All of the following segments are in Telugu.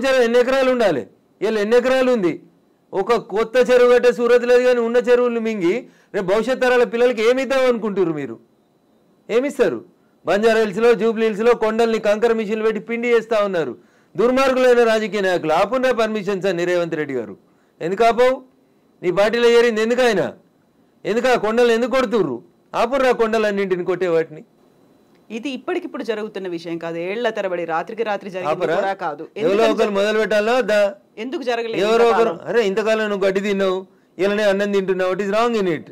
చెరువు ఎన్ని ఎకరాలు ఉండాలి? వీళ్ళు ఎన్ని ఎకరాలు ఉంది? ఒక కొత్త చెరువు కట్టే సూరత్ లేదు, కానీ ఉన్న చెరువులు మింగి రేపు భవిష్యత్ తరాల పిల్లలకి ఏమిద్దాం అనుకుంటారు మీరు? ఏమిస్తారు? బంజారా హిల్స్లో, జూబ్లీ హిల్స్లో కొండల్ని కంకర మిషన్లు పెట్టి పిండి చేస్తూ ఉన్నారు దుర్మార్గులైన రాజకీయ నాయకులు. ఆపున్నా పర్మిషన్స్ అని రేవంత్ రెడ్డి గారు. ఎందుకు ఆపవు? నీ పార్టీలో ఏరింది ఎందుకు ఆయన? ఎందుకు ఆ కొండలు ఎందుకు కొడుతుర్రు? ఆపుర్రా కొండలన్నింటిని కొట్టే వాటిని. ఇది ఇప్పటికిప్పుడు జరుగుతున్న విషయం కాదు, ఏళ్ల తరబడి రాత్రికి రాత్రి జరిగింది కూడా కాదు. ఎవరో ఒకరు మొదలు పెట్టాలా? ఎందుకు జరగలేదు? ఎవరో ఒకరు, అరే ఇంతకాలం నువ్వు గడ్డి తిన్నావు, ఇలానే అన్నం తింటున్నావు, it is wrong in it.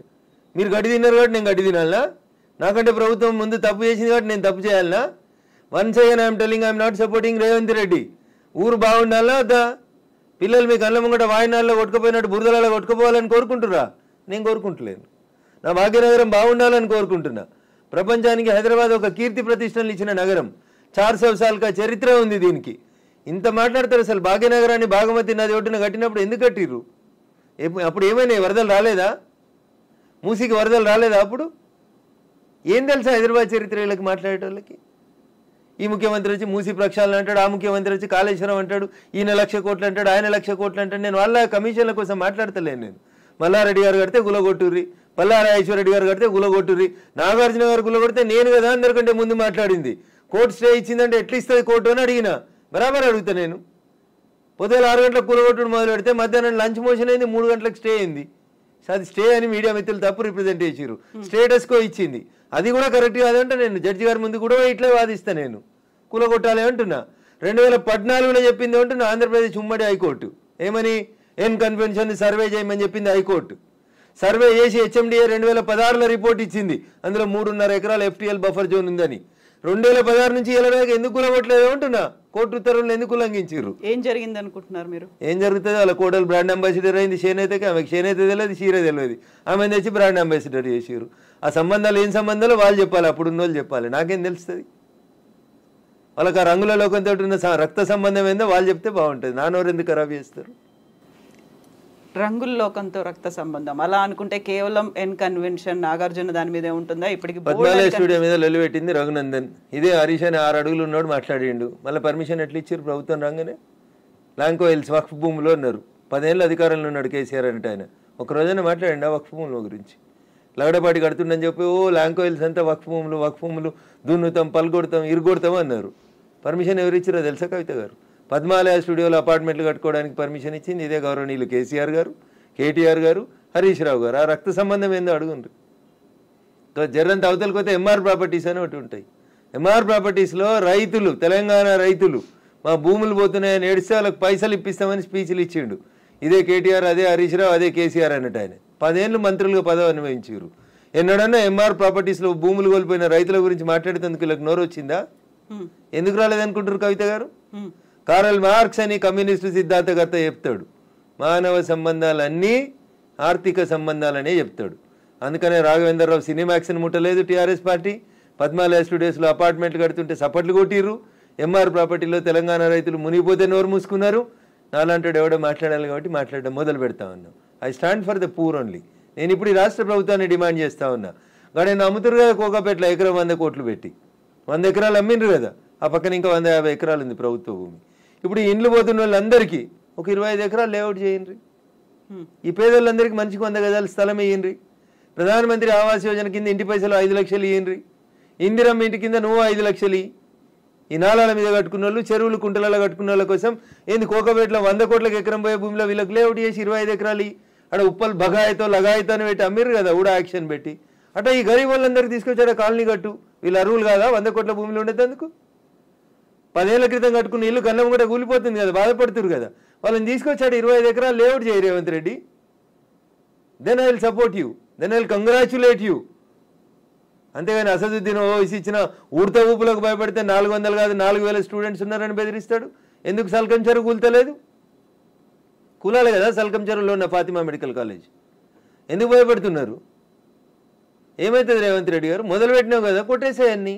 మీరు గడ్డి తిన్నారు కాబట్టి నేను గడ్డి తినాలా? నాకంటే ప్రభుత్వం ముందు తప్పు చేసింది కాబట్టి నేను తప్పు చేయాలనా? Once again I'm telling I'm not supporting Revanth Reddy. ఊరు బాగుండాలా వద్దా? పిల్లలు మీ కళ్ళ ముంగట వాయినాల్లో కొట్టుకుపోయినట్టు బురదలలో కొట్టుకుపోవాలని కోరుకుంటురా? నేను కోరుకుంటలేను. నా భాగ్యనగరం బాగుండాలని కోరుకుంటున్నా. ప్రపంచానికి హైదరాబాద్ ఒక కీర్తి ప్రతిష్టలు ఇచ్చిన నగరం. 400 సార్లుగా చరిత్ర ఉంది దీనికి. ఇంత మాట్లాడతారు. అసలు భాగ్యనగరాన్ని భాగమతి నది ఒడ్డున కట్టినప్పుడు ఎందుకు కట్టిర్రు? అప్పుడు ఏమైనా వరదలు రాలేదా? మూసీకి వరదలు రాలేదా? అప్పుడు ఏం తెలుసా హైదరాబాద్ చరిత్ర వీళ్ళకి మాట్లాడేటోళ్ళకి? ఈ ముఖ్యమంత్రి వచ్చి మూసీ ప్రక్షాళన అంటాడు, ఆ ముఖ్యమంత్రి వచ్చి కాళేశ్వరం అంటాడు, ఈయన 1,00,000 కోట్లు అంటాడు, ఆయన 1,00,000 కోట్లు అంటాడు. నేను వాళ్ళ కమిషన్ల కోసం మాట్లాడతలేను. నేను మల్లారెడ్డి గారు కడితే గులగొట్టుర్రి, పల్లారాజేశ్వరరెడ్డి గారు కడితే గులగొట్టుర్రి, నాగార్జున గారు గులగొడితే నేను కదా అందరికంటే ముందు మాట్లాడింది. కోర్టు స్టే ఇచ్చిందంటే ఎట్లా ఇస్తుంది కోర్టు అని అడిగిన. బరాబర్ అడుగుతా నేను. పొద్దున 6 గంటలకు కూలగొట్టుడు మొదలు పెడితే మధ్యాహ్నం లంచ్ మోషన్ అయింది, 3 గంటలకు స్టే అయింది. అది స్టే అని మీడియా మిత్రులు తప్పు రిప్రజెంట్ చేసిర్రు. స్టేటస్కో ఇచ్చింది, అది కూడా కరెక్ట్ కాదంటే నేను జడ్జి గారి ముందు కూడా ఇట్లే వాదిస్తా. నేను కూలగొట్టాలి అంటున్నా. 2014లో చెప్పింది అంటున్నా ఆంధ్రప్రదేశ్ ఉమ్మడి హైకోర్టు. ఏమని? ఎన్ కన్వెన్షన్ సర్వే చేయమని చెప్పింది హైకోర్టు. సర్వే చేసి హెచ్ఎండిఏ 2016లో రిపోర్ట్ ఇచ్చింది, అందులో 3.5 ఎకరాల FTL బఫర్ జోన్ ఉందని. 2016 నుంచి ఇలా ఎందుకు కూలగొట్టలేదు అంటున్నా. కోర్టు ఉత్తర్వులను ఎందుకు ఉల్లంఘించారు? ఏం జరిగింది అనుకుంటున్నారు మీరు? ఏం జరుగుతుంది? వాళ్ళ కోడలు బ్రాండ్ అంబాసిడర్ అయింది చేనేతకి. ఆమెకి చేనేత తెలియదు, చీర తెలియదు. ఆమె తెచ్చి బ్రాండ్ అంబాసిడర్ చేసారు. ఆ సంబంధాలు ఏం సంబంధాలు వాళ్ళు చెప్పాలి, అప్పుడున్న వాళ్ళు చెప్పాలి. నాకేం తెలుస్తుంది? వాళ్ళకి ఆ రంగుల లోకంతో ఉన్న రక్త సంబంధం ఏందో వాళ్ళు చెప్తే బాగుంటుంది. నాన్నోరు ఎందుకు ఖరాబ్ చేస్తారు? రంగుల లోకంతో రక్త సంబంధం అలా అనుకుంటే కేవలం ఎన్ కన్వెన్షన్ నాగార్జున దాని మీదే ఉంటుందా? ఇప్పటికి పద్మాలయ స్టూడియో మీద లొల్లిపెట్టింది రఘునందన్. ఇదే హరీష్ అని 6 అడుగులు ఉన్నాడు మాట్లాడిండు. మళ్ళీ పర్మిషన్ ఎట్లా ఇచ్చారు ప్రభుత్వం రాగానే? లాంకో హిల్స్ వక్ఫ్ భూమిలో ఉన్నారు. 10 ఏళ్ళు అధికారంలో ఉన్నాడు కేసీఆర్ అంటే. ఆయన ఒక రోజైనా మాట్లాడండి ఆ వక్ఫ్ భూముల గురించి? లగడపాటి కడుతుండని చెప్పి లాంకో హిల్స్ అంతా వక్ఫ్ భూములు దున్నుతాం, పలుగొడతాం, ఇరుగొడతాం అన్నారు. పర్మిషన్ ఎవరు ఇచ్చారో తెలుసా కవిత గారు? పద్మాలయ స్టూడియోలో అపార్ట్మెంట్లు కట్టుకోవడానికి పర్మిషన్ ఇచ్చింది ఇదే గౌరవనీయులు కేసీఆర్ గారు, కేటీఆర్ గారు, హరీష్ రావు గారు. ఆ రక్త సంబంధం ఏందో అడుగుండ్రు. జర్రంత అవతలకి పోతే MR ప్రాపర్టీస్ అని ఒకటి ఉంటాయి. MR ప్రాపర్టీస్లో రైతులు, తెలంగాణ రైతులు మా భూములు పోతున్నాయని ఏడిస్తే వాళ్ళకి పైసలు ఇప్పిస్తామని స్పీచ్లు ఇచ్చిండు. ఇదే కేటీఆర్, అదే హరీష్ రావు, అదే కేసీఆర్ అన్నట్టు. ఆయన 10 ఏళ్ళు మంత్రులుగా పదవి అనుభవించారు. ఎన్నడన్నా MR ప్రాపర్టీస్లో భూములు కోల్పోయిన రైతుల గురించి మాట్లాడేందుకు వీళ్ళకి నోరు వచ్చిందా? ఎందుకు రాలేదనుకుంటారు కవిత గారు? కారల్ మార్క్స్ అని కమ్యూనిస్టు సిద్ధాంతకర్త చెప్తాడు, మానవ సంబంధాలన్నీ ఆర్థిక సంబంధాలనే చెప్తాడు. అందుకనే రాఘవేంద్రరావు సినిమాక్స్ని ముట్టలేదు టీఆర్ఎస్ పార్టీ. పద్మాలయ స్టూడియోస్లో అపార్ట్మెంట్లు కడుతుంటే సపట్లు కొట్టిర్రు. MR ప్రాపర్టీలో తెలంగాణ రైతులు మునిగిపోతే నోరు మూసుకున్నారు. నాలంటాడు ఎవడో మాట్లాడాలి కాబట్టి మాట్లాడడం మొదలు పెడతా ఉన్నాం. I stand for the poor only. నేను ఇప్పుడు ఈ రాష్ట్ర ప్రభుత్వాన్ని డిమాండ్ చేస్తా ఉన్నా. కానీ నేను అమ్ముతురు కదా కోకాపేటలో ఎకరం 100 కోట్లు పెట్టి 100 ఎకరాలు అమ్మిండ్రు కదా. ఆ పక్కన ఇంకా 150 ఎకరాలు ఉంది ప్రభుత్వ భూమి. ఇప్పుడు ఈ ఇండ్లు పోతున్న వాళ్ళందరికీ ఒక 25 ఎకరాలు లేఅవుట్ చేయండి. ఈ పేదోళ్ళందరికీ మంచిగా 100 గజాల స్థలం ఇయ్యండి. ప్రధానమంత్రి ఆవాస్ యోజన కింద ఇంటి పైసలు 5 లక్షలు ఇయ్యండి. ఇందిరమ్మ ఇంటి కింద నువ్వు 5 లక్షలు. ఈ నాలాల మీద కట్టుకున్న వాళ్ళు, చెరువులు కుంటలలో కట్టుకున్న వాళ్ళ కోసం ఏంది కోకపేటలో 100 కోట్లకు ఎకరం పోయే భూమిలో వీళ్ళకి లేఅవుట్ చేసి 25 ఎకరాలు అక్కడ ఉప్పల్ బగాయతో లగాయతో అని పెట్టి అమ్మిర్రు కదా ఊడా యాక్షన్ పెట్టి. అట్లా ఈ గరీబ్ వాళ్ళందరికీ తీసుకొచ్చాడు కాలనీ కట్టు. వీళ్ళు అరువులు కాదా 100 కోట్ల భూమిలో ఉండేందుకు? 10 ఏళ్ల క్రితం కట్టుకున్న ఇల్లు కన్నం కూడా కూలిపోతుంది కదా, బాధపడుతురు కదా. వాళ్ళని తీసుకొచ్చాడు 25 ఎకరాలు లేఅవుట్ చేయి Revanth Reddy. Then I will support you, then I will congratulate you. అంతేగాని అసదుద్దీన్ ఓవైసీ ఇచ్చిన ఉడత ఊపులకు భయపడితే 400 కాదు 4000 స్టూడెంట్స్ ఉన్నారని బెదిరిస్తాడు. ఎందుకు సల్కం చెరువు కూల్తలేదు? కూలాలి కదా సల్కం చెరువులో ఉన్న ఫాతిమా మెడికల్ కాలేజ్. ఎందుకు భయపడుతున్నారు? ఏమవుతుంది రేవంత్ రెడ్డి గారు? మొదలుపెట్టినావు కదా, కొట్టేసేయన్ని.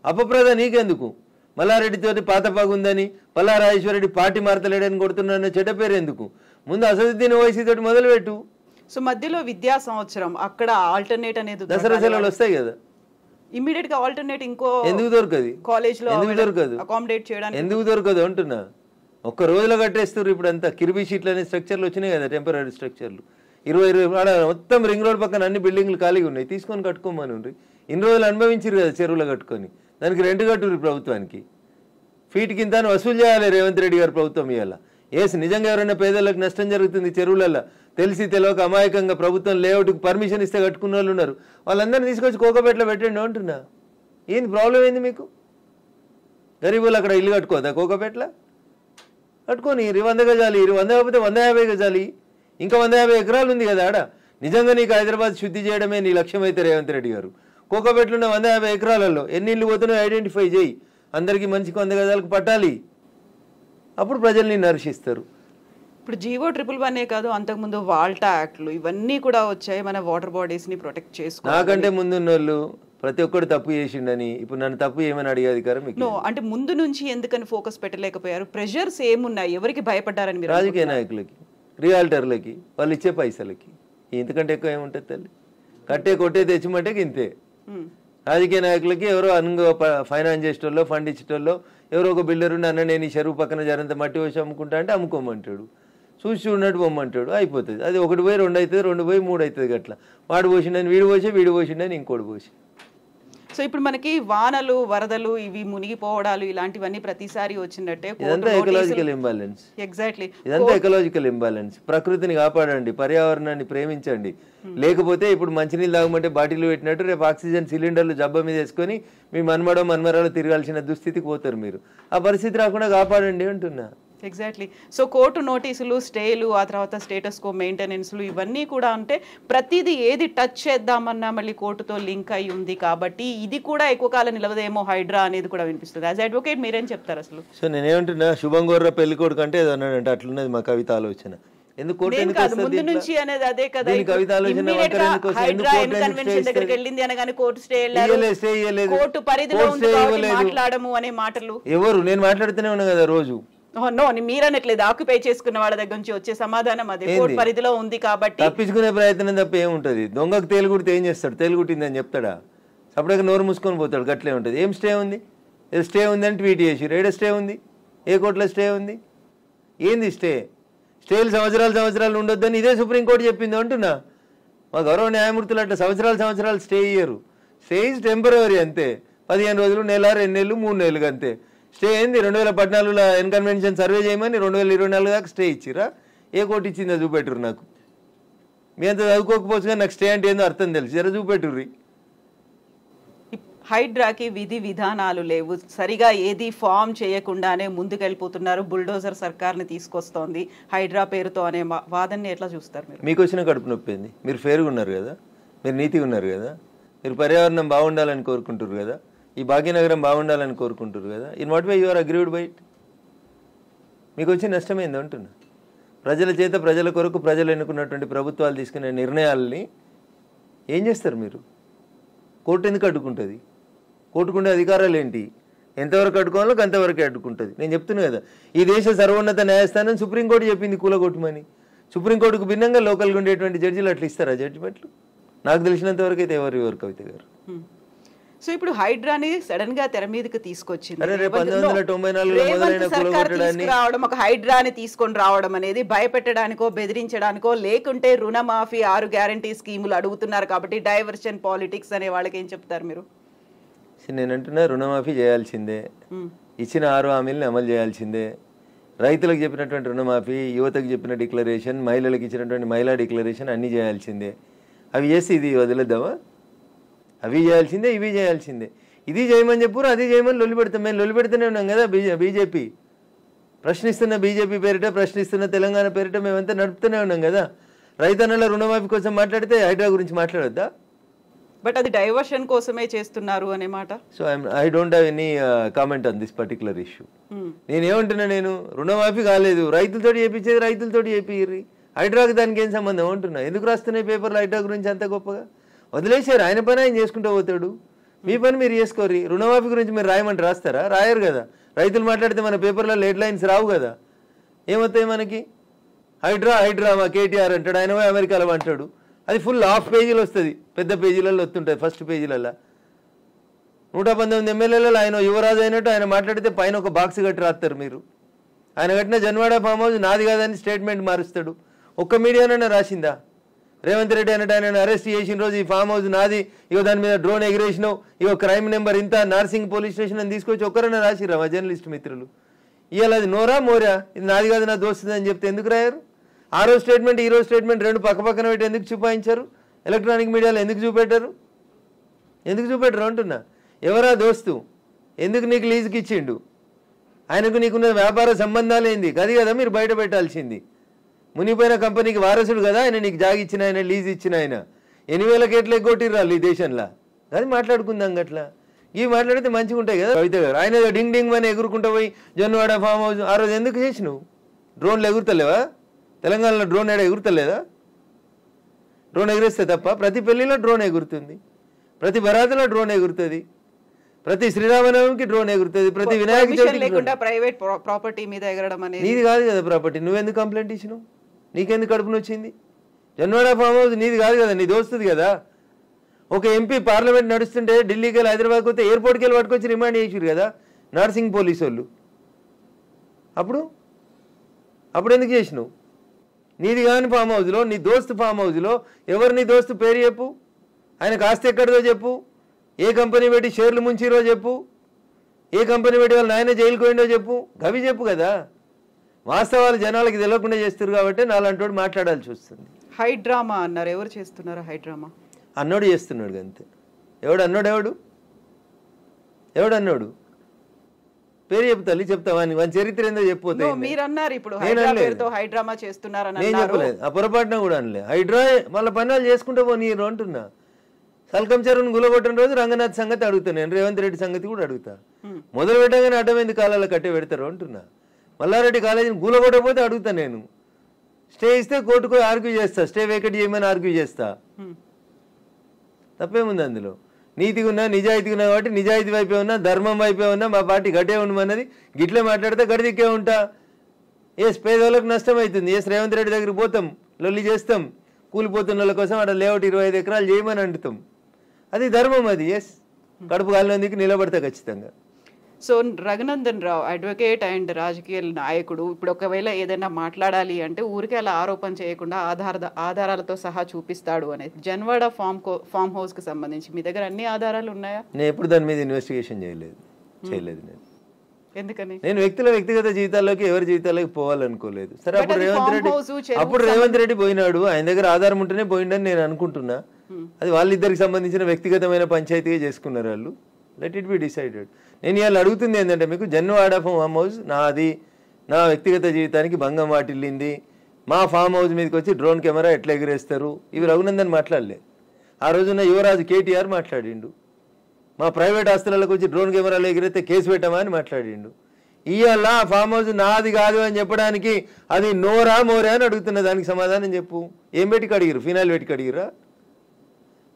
అపప్రద నీకెందుకు? మల్లారెడ్డితో పాత పాగుందని, పల్లారాజేశ్వరరెడ్డి పార్టీ మార్తలేడని కొడుతున్నారన్న చెడ్డ పేరు ఎందుకు? ముందు అసదుద్దీన్ ఓవైసీ తోటి మొదలుపెట్టు. సో మధ్యలో విద్యా సంవత్సరం అక్కడ ఆల్టర్నేట్ అనేది దసరా సెలవులు వస్తాయి కదా, ఇమ్మీడియట్ గా ఆల్టర్నేట్ ఇంకో ఎందుకు దొరకదు? కాలేజ్ లో ఎందుకు దొరకదు? అకామిడేట్ చేయడానికి ఎందుకు దొరకదు అంటున్నా. ఒక్క రోజులో కట్టేస్తారు. ఇప్పుడు అంతా కిర్బీ షీట్లు అనే స్ట్రక్చర్లు వచ్చినాయి కదా, టెంపరీ స్ట్రక్చర్లు. 20 మొత్తం రింగ్ రోడ్ పక్కన అన్ని బిల్డింగ్లు ఖాళీగా ఉన్నాయి, తీసుకొని కట్టుకోమని ఉండ్రి. ఇన్ని రోజులు అనుభవించారు కదా చెరువులో కట్టుకొని, దానికి రెంట్ కట్టుర్రి ప్రభుత్వానికి. ఫీట్ కింద వసూలు చేయాలి రేవంత్ రెడ్డి గారు ప్రభుత్వం ఇవాళ. నిజంగా ఎవరైనా పేదలకు నష్టం జరుగుతుంది చెరువులలో తెలిసి తెలియక అమాయకంగా ప్రభుత్వం లేఅవుట్కి పర్మిషన్ ఇస్తే కట్టుకున్న వాళ్ళు ఉన్నారు, వాళ్ళందరినీ తీసుకొచ్చి కోకపేటలో పెట్టండి అంటున్నా. ఏంది ప్రాబ్లం ఏంది మీకు? గరీబులు అక్కడ ఇల్లు కట్టుకోదా కోకపేటలో? కట్టుకొని 100 గజాలు, 100 కాకపోతే 150 గజాలు, ఇంకా 150 ఎకరాలు ఉంది కదా ఆడ. నిజంగా నీకు హైదరాబాద్ శుద్ధి చేయడమే నీ లక్ష్యం అయితే రేవంత్ రెడ్డి గారు, కోకపేటలో ఉన్న 150 ఎకరాలలో ఎన్ని ఇళ్ళు పోతున్నాయో ఐడెంటిఫై చేయి, అందరికీ మంచికి 100 గజాలకు పట్టాలి, అప్పుడు ప్రజల్ని నర్శిస్తారు. ఇప్పుడు జీవో 111 కాదు, అంతకుముందు వాల్టా యాక్ట్లు ఇవన్నీ కూడా వచ్చాయి మన వాటర్ బాడీస్ని ప్రొటెక్ట్ చేసుకో. నాకంటే ముందున్న వాళ్ళు ప్రతి ఒక్కరు తప్పు చేసిండని ఇప్పుడు నన్ను తప్పు ఏమని అడిగే అధికారం మీకు? అంటే ముందు నుంచి ఎందుకని ఫోకస్ పెట్టలేకపోయారు? ప్రెషర్స్ ఏమున్నాయి? ఎవరికి భయపడ్డారని మీరు? రాజకీయ నాయకులకి, రియాల్టర్లకి, వాళ్ళు ఇచ్చే పైసలకి. ఇంతకంటే ఎక్కువ ఏముంటుంది తల్లి? కట్టే కొట్టే తెచ్చిమంటే ఇంతే. రాజకీయ నాయకులకి ఎవరో ఫైనాన్స్ చేసేటోళ్ళు, ఫండ్ ఇచ్చేటోళ్ళు, ఎవరో ఒక బిల్డర్ ఉండి అన్న నేను ఈ చెరువు పక్కన జరంత మట్టి వచ్చి అమ్ముకుంటా అంటే అమ్ముకోమంటాడు, చూసి చూడనట్టు పొమ్మంటాడు, అయిపోతుంది. అది 1 పోయి 2 అవుతుంది, 2 పోయి 3 అవుతుంది. అట్లా వాడు పోసిండని వీడు పోసి, వీడు పోసిండని ఇంకోటి పోసి. సో ఇప్పుడు మనకి వానలు, వరదలు, ఇవి మునిగిపోవడాలు ఇలాంటివన్నీ ప్రతిసారి వచ్చినట్టే. ఇదంతా ఎకలాజికల్ ఇంబ్యాలెన్స్. ఎగ్జాక్ట్లీ, ఇదంతా ఎకలాజికల్ ఇంబ్యాలెన్స్. ప్రకృతిని కాపాడండి, పర్యావరణాన్ని ప్రేమించండి. లేకపోతే ఇప్పుడు మంచినీళ్ళు తాగమంటే బాటిల్ పెట్టినట్టు రేపు ఆక్సిజన్ సిలిండర్లు జబ్బ మీద వేసుకొని మీ మన్మరాలు తిరగాల్సిన దుస్థితికి పోతారు మీరు. ఆ పరిస్థితి రాకుండా కాపాడండి అంటున్నా. ఎగ్జాక్ట్లీ. సో కోర్టు నోటీసులు, స్టేలు, ఆ తర్వాత స్టేటస్ కో మెయింటెనెన్స్లు ఇవన్నీ కూడా అంటే ప్రతిదీ ఏది టచ్ చేద్దామన్నా మళ్ళీ కోర్టుతో లింక్ అయి ఉంది కాబట్టి ఇది కూడా ఎక్కువ కాలం నిలవదేమో హైడ్రా అనేది కూడా వినిపిస్తుంది. యాజ్ అడ్వకేట్ మీరేం చెప్తారు అసలు? సో నేనేమంటున్నా, శుభం గోర్ర పెళ్లి కొడుకు అంటే ఏదో అన్నాడంటే అట్లున్నది మా కవిత ఆలోచన. ఎందుకు కోర్టు ముందు నుంచి అనేది అదే కదా, కవిత కోర్టు పరిధిలో మాట్లాడము అనే మాటలు ఎవరు? నేను మాట్లాడుతూనే ఉన్నా కదా రోజు. నో, మీరనట్లేదు, ఆక్యుపై చేసుకున్న వాళ్ళ దగ్గర నుంచి వచ్చే సమాధానం అదే, కోర్టు పరిధిలో ఉంది కాబట్టి. తప్పించుకునే ప్రయత్నం తప్ప ఏముంటది? దొంగకు తేలుగుడితే ఏం చేస్తాడు? తేలుగుట్టిందని చెప్తాడా? అప్పటికి నోరు మూసుకొని పోతాడు. గట్లే ఉంటుంది. ఏం స్టే ఉంది? స్టే ఉంది అని ట్వీట్ చేసి ఏడ స్టే ఉంది? ఏ కోర్టులో స్టే ఉంది? ఏంది స్టే? స్టేలు సంవత్సరాలు ఉండొద్దని ఇదే సుప్రీంకోర్టు చెప్పింది అంటున్నా. మా గౌరవ న్యాయమూర్తులు అట్లా సంవత్సరాలు స్టే ఇయ్యరు. స్టే ఈజ్ టెంపరరీ అంతే. 15 రోజులు, నెల, 2 నెలలు, 3 నెలలు అంతే. స్టే ఏంది? 2014లో ఎన్కన్వెన్షన్ సర్వే చేయమని 2024 దాకా స్టే ఇచ్చిరా? ఏ కోర్టు ఇచ్చిందో చూపెట్టురు నాకు. మీ అంత చదువుకోకపోవచ్చు కానీ నాకు స్టే అంటే ఏందో అర్థం తెలుసు, జర చూపెట్టుర్రి. హైడ్రాకి విధి విధానాలు లేవు, సరిగా ఏది ఫామ్ చేయకుండానే ముందుకెళ్ళిపోతున్నారు, బుల్డోజర్ సర్కార్ని తీసుకొస్తోంది హైడ్రా పేరుతో అనే వాదనని ఎట్లా చూస్తారు మీరు? మీకు వచ్చిన కడుపు నొప్పింది. మీరు ఫేర్గా ఉన్నారు కదా, మీరు నీతిగా ఉన్నారు కదా, మీరు పర్యావరణం బాగుండాలని కోరుకుంటారు కదా, ఈ భాగ్యనగరం బాగుండాలని కోరుకుంటారు కదా. In what way you are agreed by it? మీకు వచ్చే నష్టమైంది అంటున్నా. ప్రజల చేత, ప్రజల కొరకు ప్రజలు ఎన్నుకున్నటువంటి ప్రభుత్వాలు తీసుకునే నిర్ణయాలని ఏం చేస్తారు మీరు? కోర్టు ఎందుకు అడ్డుకుంటుంది? కోర్టుకుండే అధికారాలు ఏంటి? ఎంతవరకు అడ్డుకోవాలో అంతవరకే అడ్డుకుంటుంది. నేను చెప్తున్నా కదా, ఈ దేశ సర్వోన్నత న్యాయస్థానం సుప్రీంకోర్టు చెప్పింది కూలగొట్టమని. సుప్రీంకోర్టుకు భిన్నంగా లోకల్గా ఉండేటువంటి జడ్జిలు అట్లా ఇస్తారా జడ్జిమెంట్లు? నాకు తెలిసినంత వరకు అయితే ఎవరు కవిత గారు. సో ఇప్పుడు హైడ్రాని సడన్ గా తెర మీదకి తీసుకొచ్చింది. 1994 రావడం, ఒక హైడ్రాని తీసుకొని రావడం అనేది భయపెట్టడానికో, బెదిరించడానికో, లేకుంటే రుణమాఫీ 6 గ్యారంటీ స్కీములు అడుగుతున్నారు కాబట్టి డైవర్షన్ పాలిటిక్స్ అనే వాళ్ళకి ఏం చెప్తారు మీరు? నేనంటున్నా, రుణమాఫీ చేయాల్సిందే, ఇచ్చిన 6 హామీలను అమలు చేయాల్సిందే. రైతులకు చెప్పినటువంటి రుణమాఫీ, యువతకు చెప్పిన డిక్లరేషన్, మహిళలకు ఇచ్చినటువంటి మహిళా డిక్లరేషన్ అన్నీ చేయాల్సిందే. అవి చేసి ఇది వదిలేద్దామా? అవి చేయాల్సిందే, ఇవి చేయాల్సిందే. ఇది చేయమని చెప్పురు, అది చేయమని లొల్లి పెడతాం. మేము లొల్లి పెడుతూనే ఉన్నాం కదా. బీజేపీ ప్రశ్నిస్తున్న, బీజేపీ పేరిట ప్రశ్నిస్తున్న తెలంగాణ పేరిట మేమంతా నడుపుతూనే ఉన్నాం కదా. రైతన్నల రుణమాఫీ కోసం మాట్లాడితే హైడ్రా గురించి మాట్లాడొద్దా? బట్ అది డైవర్షన్ కోసమే చేస్తున్నారు అనే మాట. So I don't have any comment on this particular issue. నేనేమంటున్నా, నేను రుణమాఫీ కాలేదు, రైతులతో చేయించేది రైతులతో చేపిర్రి, హైడ్రాకి దానికి ఏం సంబంధం అంటున్నా. ఎందుకు రాస్తున్నాయి పేపర్లు హైడ్రా గురించి అంత గొప్పగా? వదిలేశారు, ఆయన పని ఆయన చేసుకుంటూ పోతాడు, మీ పని మీరు చేసుకోరు. రుణమాఫీ గురించి మీరు రాయమంటే రాస్తారా? రాయరు కదా. రైతులు మాట్లాడితే మన పేపర్లో హెడ్ లైన్స్ రావు కదా. ఏమవుతాయి మనకి? హైడ్రా మా కేటీఆర్ అంటాడు, ఆయన అమెరికాలో అంటాడు, అది ఫుల్ హాఫ్ పేజీలు వస్తుంది, పెద్ద పేజీలలో వస్తుంటుంది. ఫస్ట్ పేజీలలో 119 ఎమ్మెల్యేలలో ఆయన యువరాజు అయినట్టు ఆయన మాట్లాడితే పైన ఒక బాక్స్ కట్టి రాస్తారు మీరు. ఆయన కట్టిన జన్వాడ ఫామ్ హౌస్ నాది కాదని స్టేట్మెంట్ మారుస్తాడు. ఒక్క మీడియానైనా రాసిందా? రేవంత్ రెడ్డి అన్నట్టు ఆయన అరెస్ట్ చేసిన రోజు ఈ ఫామ్ హౌస్ నాది, ఇగో దాని మీద డ్రోన్ ఎగిరేసినావు, ఇగో క్రైమ్ నెంబర్ ఇంత, నార్సింగ్ పోలీస్ స్టేషన్ అని తీసుకొచ్చి ఒక్కరైనా రాసిరా మా జర్నలిస్ట్ మిత్రులు? ఇవాళ అది నోరా మోరా ఇది నాది కాదు నా దోస్తుంది అని చెప్తే ఎందుకు రాయారు? ఆ రోజు స్టేట్మెంట్ ఈ రోజు స్టేట్మెంట్ రెండు పక్క పక్కన పెట్టి ఎందుకు చూపాయించారు? ఎలక్ట్రానిక్ మీడియాలో ఎందుకు చూపెట్టారు? ఎందుకు చూపెట్టరు అంటున్నా. ఎవరా దోస్తు? ఎందుకు నీకు లీజుకి ఇచ్చిండు? ఆయనకు నీకున్న వ్యాపార సంబంధాలు ఏంది? అది కదా మీరు బయట పెట్టాల్సింది. మునిపోయిన కంపెనీకి వారసుడు కదా ఆయన, నీకు జాగి ఇచ్చిన ఆయన, లీజ్ ఇచ్చిన ఆయన. 8,000 కోట్లు ఎగ్గొట్టిర్రాళ్ళు ఈ దేశంలో. అది మాట్లాడుకుందాం గట్లా. ఇవి మాట్లాడితే మంచిగా ఉంటాయి కదా కవిత గారు. ఆయన డింగ్ డింగ్ అని ఎగురుకుంటూ పోయి జొన్నవాడ ఫామ్ హౌస్ ఆ రోజు ఎందుకు చేసినావు? డ్రోన్లు ఎగురుతలేవా? తెలంగాణలో డ్రోన్ ఏడా ఎగురుతలేదా? డ్రోన్ ఎగిరేస్తే తప్ప ప్రతి పెళ్లిలో డ్రోన్ ఎగురుతుంది, ప్రతి బరాతులో డ్రోన్ ఎగురుతుంది, ప్రతి శ్రీరామనవమికి డ్రోన్ ఎగురుతుంది, ప్రతి వినాయక చవితికి. ప్రైవేట్ ప్రాపర్టీ మీద ఎగరడం అనేది నీది కాదు కదా ప్రాపర్టీ. నువ్వెందుకు కంప్లైంట్ ఇచ్చినావు? నీకెందుకు కడుపున వచ్చింది? జన్వాడ ఫామ్ హౌస్ నీది కాదు కదా, నీ దోస్తుంది కదా. ఒక ఎంపీ పార్లమెంట్ నడుస్తుంటే ఢిల్లీకి వెళ్ళి హైదరాబాద్కి వస్తే ఎయిర్పోర్ట్కి వెళ్ళి పట్టుకొచ్చి రిమాండ్ చేసిరు కదా నార్సింగ్ పోలీసు వాళ్ళు. అప్పుడు ఎందుకు చేసినావు? నీది కాని ఫామ్ హౌస్లో, నీ దోస్తు ఫామ్ హౌస్లో ఎవరు నీ దోస్తు పేరు చెప్పు, ఆయనకు ఆస్తి ఎక్కడిదో చెప్పు, ఏ కంపెనీ పెట్టి షేర్లు ముంచిరో చెప్పు, ఏ కంపెనీ పెట్టి వాళ్ళు నాయన జైలుకి పోయిండో చెప్పు, గవి చెప్పు కదా. వాస్తవాలు జనాలకి తెలియకుండా చేస్తారు కాబట్టి నాలంటోడు మాట్లాడాల్సి వస్తుంది. హైడ్రామా అన్నారు. ఎవరు చేస్తున్నారు హైడ్రామా? అన్నోడు చేస్తున్నాడు అంతే. ఎవడు అన్నోడు పేరు చెప్తాలి, చెప్తావా? వాని చరిత్ర ఏందో చెప్పిపోతే మీరన్నారు ఇప్పుడు హైడ్రామా చేస్తున్నారని. నేను చెప్పలేదు, ఆ పొరపాటున కూడా అనలే. హైడ్రా వాళ్ళ పనులు చేసుకుంటూ పోనీరు అంటున్నా. సల్కం చెరువును గులగొట్టిన రోజు రంగనాథ్ సంగతి అడుగుతాను నేను, రేవంత్ రెడ్డి సంగతి కూడా అడుగుతా. మొదలు పెట్టగానే అడ్డమైంది కాలాల కట్టే పెడతారు అంటున్నా. మల్లారెడ్డి కాలేజీని గులగొట్టకపోతే అడుగుతా నేను. స్టే ఇస్తే కోర్టుకు ఆర్గ్యూ చేస్తా, స్టే వేకెట్ చేయమని ఆర్గ్యూ చేస్తా. తప్పేముంది అందులో? నీతిగా ఉన్నా, నిజాయితీగా ఉన్నా కాబట్టి నిజాయితీ వైపే ఉన్నా, ధర్మం వైపే ఉన్నా, మా పార్టీ గట్టే ఉండమన్నది. గిట్లే మాట్లాడితే గడిదిక్కే ఉంటా. పేదవాళ్ళకు నష్టం అవుతుంది. రేవంత్ రెడ్డి దగ్గరికి పోతాం, లొల్లి చేస్తాం, కూలిపోతున్న వాళ్ళ కోసం అక్కడ లేఅవుట్ 25 ఎకరాలు చేయమని అంటుతాం. అది ధర్మం. అది కడుపు కాలినందుకు నిలబడతా ఖచ్చితంగా. So Raghunandan Rao advocate and రాజకీయ నాయకుడు ఇప్పుడు ఒకవేళ ఏదైనా మాట్లాడాలి అంటే ఊరికే అలా ఆరోపణ చేయకుండా ఆధారాలతో సహా చూపిస్తాడు అనేది. జన్వాడ ఫామ్ హౌస్ కి సంబంధించి మీ దగ్గర అన్ని ఆధారాలు ఉన్నాయా? నేను ఎప్పుడు దాని మీద ఇన్వెస్టిగేషన్ చేయలేదు. నేను ఎందుకని? నేను వ్యక్తిగత జీవితాల్లోకి ఎవరి జీవితాల్లోకి పోవాలనుకోలేదు. సరే, అప్పుడు రేవంత్ రెడ్డి పోయినాడు, ఆయన దగ్గర ఆధారం ఉంటేనే పోయిండని నేను అనుకుంటున్నా. అది వాళ్ళిద్దరికి సంబంధించిన వ్యక్తిగతమైన పంచాయతీగా చేసుకున్నారు వాళ్ళు. Let it be decided. నేను ఇవాళ అడుగుతుంది ఏంటంటే మీకు, జన్వాడ ఫామ్ హౌస్ నాది, నా వ్యక్తిగత జీవితానికి భంగం వాటిల్లింది, మా ఫామ్ హౌస్ మీదకి వచ్చి డ్రోన్ కెమెరా ఎట్లా ఎగిరేస్తారు, ఇవి రఘునందన్ మాట్లాడలే. ఆ రోజున యువరాజు కేటీఆర్ మాట్లాడిండు. మా ప్రైవేట్ ఆస్తులకు వచ్చి డ్రోన్ కెమెరాలు ఎగిరితే కేసు పెట్టమా అని మాట్లాడిండు. ఇవాళ ఫామ్ హౌస్ నాది కాదు అని చెప్పడానికి అది నోరా మోరా అని అడుగుతున్న దానికి సమాధానం చెప్పు. ఏం పెట్టి కడిగిరు? ఫినాయిల్ పెట్టి కడిగిరా?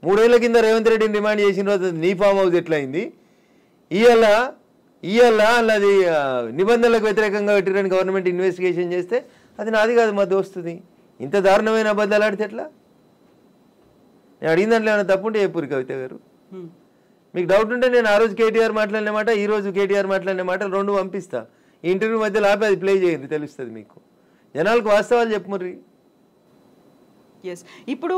3 ఏళ్ల కింద రేవంత్ రెడ్డిని డిమాండ్ చేసిన రోజు నీ ఫామ్ హౌస్ ఎట్లయింది? ఇవాళ అది నిబంధనలకు వ్యతిరేకంగా పెట్టిరని గవర్నమెంట్ ఇన్వెస్టిగేషన్ చేస్తే అది నాది కాదు మా దోస్తుది. ఇంత దారుణమైన అబద్ధాలు ఆడితే ఎట్లా? నేను అడిగిన దాంట్లో ఏమైనా తప్పుంటే చెప్పురు కవిత గారు. మీకు డౌట్ ఉంటే నేను ఆ రోజు కేటీఆర్ మాట్లాడిన మాట, ఈ రోజు కేటీఆర్ మాట్లాడిన మాటలు 2 పంపిస్తా. ఈ ఇంటర్వ్యూ మధ్యలో ఆపి అది ప్లే చేయండి, తెలుస్తుంది మీకు. జనాలకు వాస్తవాలు చెప్పుమర్రి. ఎస్. ఇప్పుడు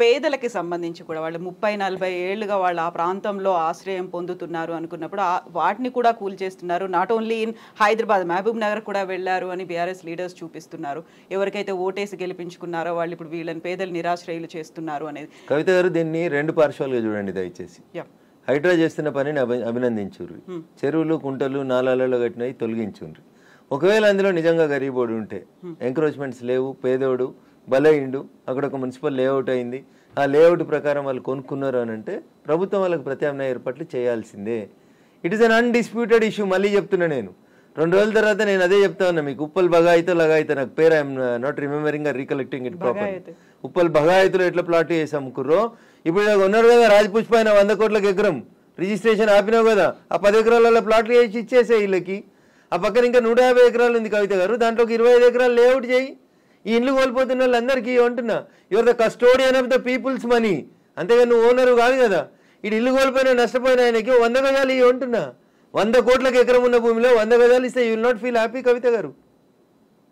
పేదలకి సంబంధించి కూడా వాళ్ళు 30-40 ఏళ్లుగా వాళ్ళు ఆ ప్రాంతంలో ఆశ్రయం పొందుతున్నారు అనుకున్నప్పుడు వాటిని కూడా కూల్చేస్తున్నారు. Not only in Hyderabad, Mahabubnagar కూడా వెళ్ళారు అని బీఆర్ఎస్ లీడర్స్ చూపిస్తున్నారు. ఎవరికైతే ఓటేసి గెలిపించుకున్నారో వాళ్ళు ఇప్పుడు వీళ్ళని పేదలు నిరాశ్రయులు చేస్తున్నారు అనేది. కవిత గారు, దీన్ని 2 పార్శ్వాలుగా చూడండి దయచేసి. హైడ్రా చేస్తున్న పనిని అభినందించుర్రు. చెరువులు, కుంటలు, నాలాలలో కట్టినవి తొలగించుండ్రు. ఒకవేళ అందులో నిజంగా గరీబోడు ఉంటే, ఎంక్రోచ్మెంట్స్ లేవు, పేదోడు బలైండు, అక్కడ ఒక మున్సిపల్ లేఅవుట్ అయింది, ఆ లేఅవుట్ ప్రకారం వాళ్ళు కొనుక్కున్నారు అని అంటే ప్రభుత్వం వాళ్ళకి ప్రత్యామ్నాయ ఏర్పాట్లు చేయాల్సిందే. It is an undisputed issue. మళ్ళీ చెప్తున్నా నేను, 2 రోజుల తర్వాత నేను అదే చెప్తా ఉన్నా మీకు. ఉప్పల్ బగాయితో లగాయితో, నాకు పేరు I'm not remembering or recollecting it proper. Uppal బగాయితులో ఎట్లా ప్లాట్ చేసి అమ్ముకుర్రో, ఇప్పుడు ఉన్నారు కదా రాజపుష్ప ఆయన 100 కోట్లకు ఎకరం రిజిస్ట్రేషన్ ఆపినావు కదా, ఆ 10 ఎకరాల ప్లాట్లు చేసి ఇచ్చేసే వీళ్ళకి. ఆ పక్కన ఇంకా 150 ఎకరాలు ఉంది కవిత గారు, దాంట్లో 25 ఎకరాలు లేఅవుట్ చేయి. ఈ ఇల్లు కోల్పోతున్న వాళ్ళందరికీ అంటున్నా, your the custodian of the peoples money, అంతేగా నువ్వు ఓనరు కాదు కదా. ఇటు ఇల్లు కోల్పోయినా నష్టపోయిన ఆయనకి 100 గజాలు ఇవి అంటున్నా. 100 కోట్లకు ఎకరం ఉన్న భూమిలో 100 గజాలు ఇస్తే you will not feel happy Kavitha గారు?